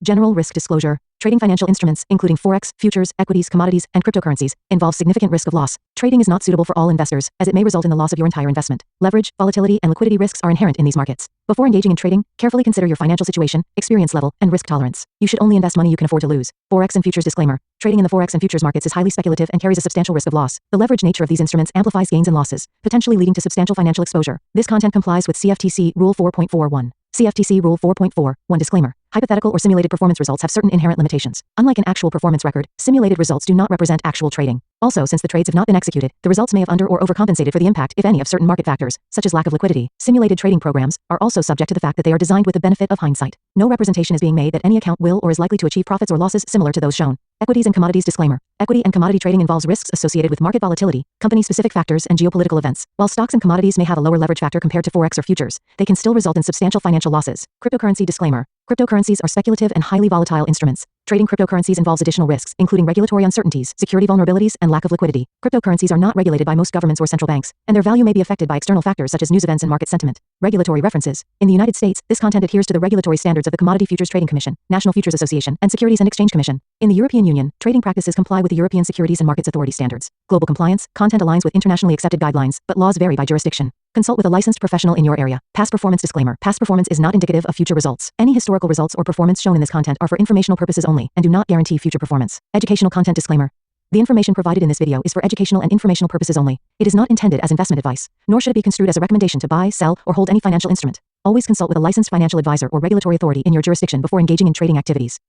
General risk disclosure. Trading financial instruments, including forex, futures, equities, commodities, and cryptocurrencies, involves significant risk of loss. Trading is not suitable for all investors, as it may result in the loss of your entire investment. Leverage, volatility, and liquidity risks are inherent in these markets. Before engaging in trading, carefully consider your financial situation, experience level, and risk tolerance. You should only invest money you can afford to lose. Forex and futures disclaimer. Trading in the forex and futures markets is highly speculative and carries a substantial risk of loss. The leverage nature of these instruments amplifies gains and losses, potentially leading to substantial financial exposure. This content complies with CFTC Rule 4.41. CFTC Rule 4.41 disclaimer. Hypothetical or simulated performance results have certain inherent limitations. Unlike an actual performance record, simulated results do not represent actual trading. Also, since the trades have not been executed, the results may have under or overcompensated for the impact, if any, of certain market factors, such as lack of liquidity. Simulated trading programs are also subject to the fact that they are designed with the benefit of hindsight. No representation is being made that any account will or is likely to achieve profits or losses similar to those shown. Equities and commodities disclaimer. Equity and commodity trading involves risks associated with market volatility, company-specific factors, and geopolitical events. While stocks and commodities may have a lower leverage factor compared to forex or futures, they can still result in substantial financial losses. Cryptocurrency disclaimer. Cryptocurrencies are speculative and highly volatile instruments. Trading cryptocurrencies involves additional risks, including regulatory uncertainties, security vulnerabilities, and lack of liquidity. Cryptocurrencies are not regulated by most governments or central banks, and their value may be affected by external factors such as news events and market sentiment. Regulatory references. In the United States, this content adheres to the regulatory standards of the Commodity Futures Trading Commission, National Futures Association, and Securities and Exchange Commission. In the European Union, trading practices comply with the European Securities and Markets Authority standards. Global compliance, content aligns with internationally accepted guidelines, but laws vary by jurisdiction. Consult with a licensed professional in your area. Past performance disclaimer. Past performance is not indicative of future results. Any historical results or performance shown in this content are for informational purposes only and do not guarantee future performance. Educational content disclaimer. The information provided in this video is for educational and informational purposes only. It is not intended as investment advice, nor should it be construed as a recommendation to buy, sell, or hold any financial instrument. Always consult with a licensed financial advisor or regulatory authority in your jurisdiction before engaging in trading activities.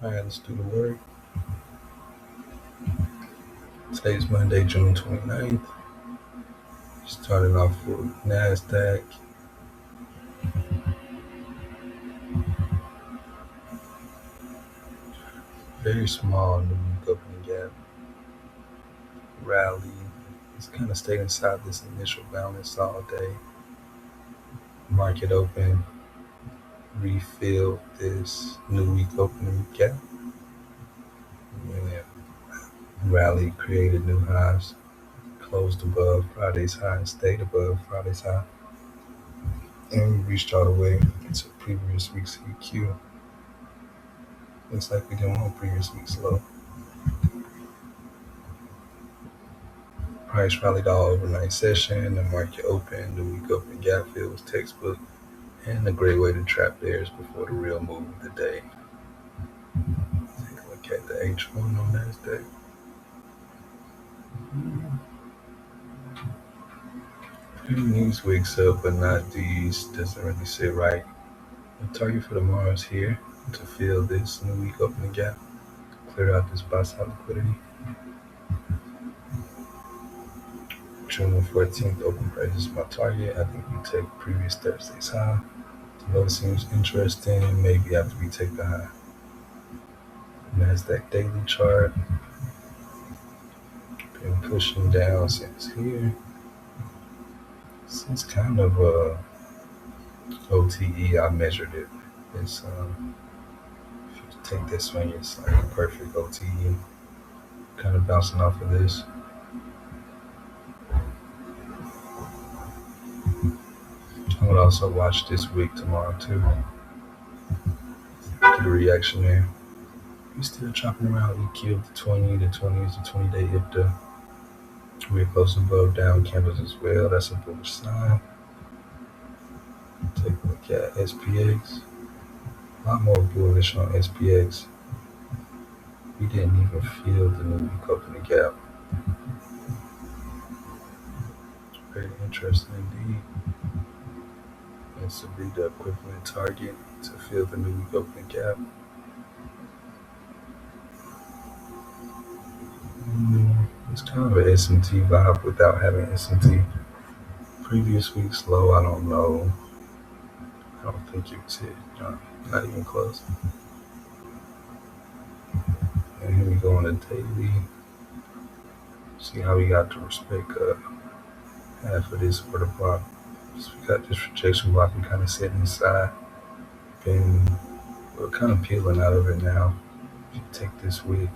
Alright, let's do the work. Today's Monday, June 29th. Starting off with NASDAQ. Very small new week opening gap. Rally. It's kind of stayed inside this initial balance all day. Market open. Refilled this new week opening gap. And rally created new highs. Closed above Friday's high and stayed above Friday's high. And we reached all the way to previous week's EQ. Looks like we didn't want previous week's low. Price rallied all overnight session. The market opened. The week open gap fill was textbook. And a great way to trap bears before the real move of the day. Take a look at the H1 on NASDAQ. These weeks up, but not these. Doesn't really sit right. The target for tomorrow is here to fill this new week opening gap. Clear out this buy side liquidity. June 14th open price is my target. I think we take previous Thursday's high. The low seems interesting. Maybe after we take the high. NASDAQ daily chart. Been pushing down since here. It's kind of a OTE. I measured it. It's if you take this swing, it's like a perfect OTE. Kind of bouncing off of this. I would also watch this week tomorrow too. Get a reaction there. We're still chopping around EQ of the 20, the 20 is the 20-day IPTA. We're close above down candles as well. That's a bullish sign. Take a look at SPX. A lot more bullish on SPX. We didn't even feel the new week opening gap. Very interesting indeed. This would be the equivalent target to fill the new week opening gap. It's kind of an SMT vibe without having SMT. Previous week's low, I don't know. I don't think it was hit. No, not even close. And here we go on the daily. See how we got to respect half of this order block. So we got this rejection block. We kind of sitting inside. We're kind of peeling out of it now. If you take this week,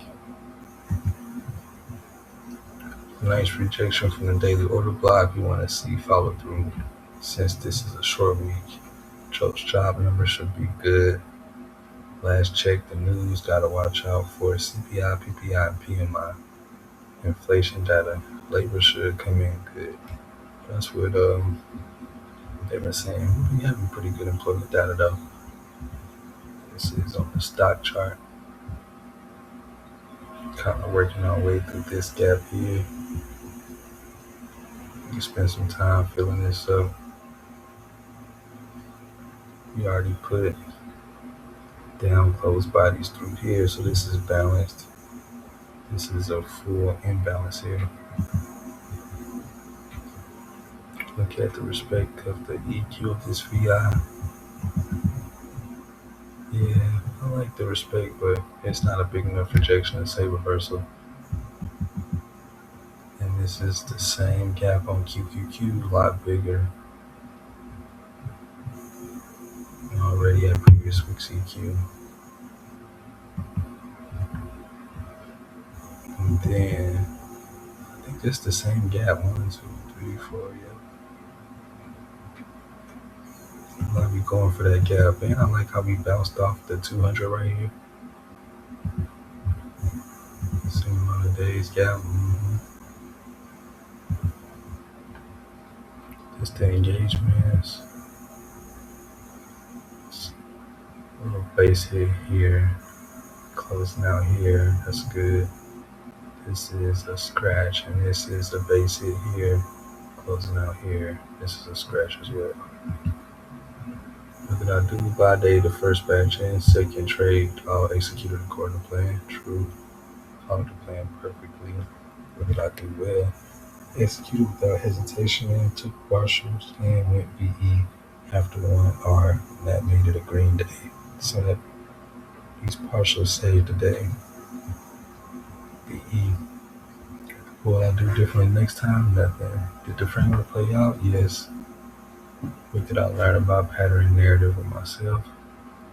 Nice rejection from the daily order block. We want to see follow through. Since this is a short week, Joe's job numbers should be good. Last check, the news gotta watch out for CPI, PPI, and PMI. Inflation data. Labor should come in good. That's what they've been saying. We've been having pretty good employment data though. This is on the stock chart. Kind of working our way through this gap here. You spend some time filling this up. We already put down closed bodies through here, so this is balanced. This is a full imbalance here. Look at the respect of the EQ of this VI. Yeah, I like the respect, but it's not a big enough rejection to say reversal. And this is the same gap on QQQ, a lot bigger. Already at previous week's EQ. And then I think it's the same gap. 1, 2, 3, 4, yeah. I like we going for that gap. And I like how we bounced off the 200 right here. Same amount of days gap. Just the engagements. A little base hit here. Closing out here. That's good. This is a scratch, and this is the base hit here. Closing out here. This is a scratch as well. What did I do? By day, the first batch in, second trade, all executed according to plan. True. Followed the plan perfectly. What did I do? Well, executed without hesitation and took partials and went BE after 1R, and that made it a green day. So that these partials saved the day. BE. Will I do differently next time? Nothing. Did the framework play out? Yes. What did I learn about pattern narrative with myself?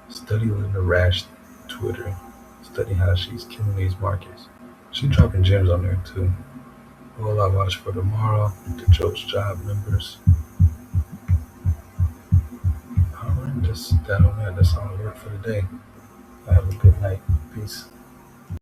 Study Linda Rash Twitter. Study how she's killing these markets. She's dropping gems on there too. What will I watch for tomorrow? The Joe's job numbers. Alright, just that on that. That's all I work for today. Have a good night. Peace.